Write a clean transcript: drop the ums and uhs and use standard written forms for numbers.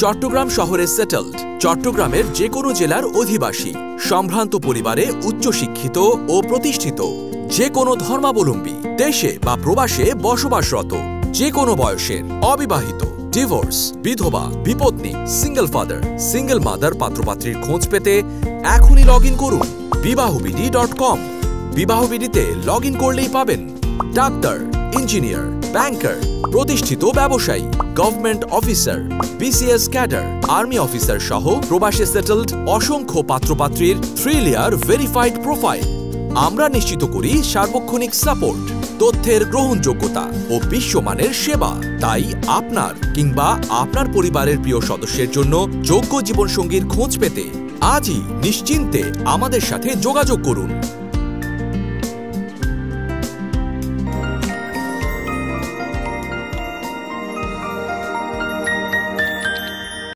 চট্টগ্রাম শহরে সেটেলড, চট্টগ্রামের যে কোনো জেলার অধিবাসী, সম্ভ্রান্ত পরিবারে উচ্চশিক্ষিত ও প্রতিষ্ঠিত, যে কোনো ধর্মাবলম্বী, দেশে বা প্রবাসে বসবাসরত, যে কোনো বয়সের, অবিবাহিত, ডিভোর্স, বিধবা, বিপত্নী, সিঙ্গেল ফাদার, সিঙ্গেল মাদার পাত্রপাত্রীর খোঁজ পেতে এখনই লগ ইন করুন বিবাহবিডি.com। বিবাহবিডিতে লগ ইন করলেই পাবেন ডাক্তার, ইঞ্জিনিয়ার, ব্যাংকার, প্রতিষ্ঠিত ব্যবসায়ী, government officer, BCS cadre, army officer সহ প্রবাসে সেটেলড অসংখ্য পাত্রপাত্রীর 3 লেয়ার ভেরিফাইড প্রোফাইল। আমরা নিশ্চিত করি সার্বক্ষণিক সাপোর্ট, তথ্যের গ্রহণযোগ্যতা ও বিশ্বমানের সেবা। তাই আপনার কিংবা আপনার পরিবারের প্রিয় সদস্যের জন্য যোগ্য জীবনসঙ্গীর খোঁজ পেতে আজই নিশ্চিন্তে আমাদের সাথে যোগাযোগ করুন।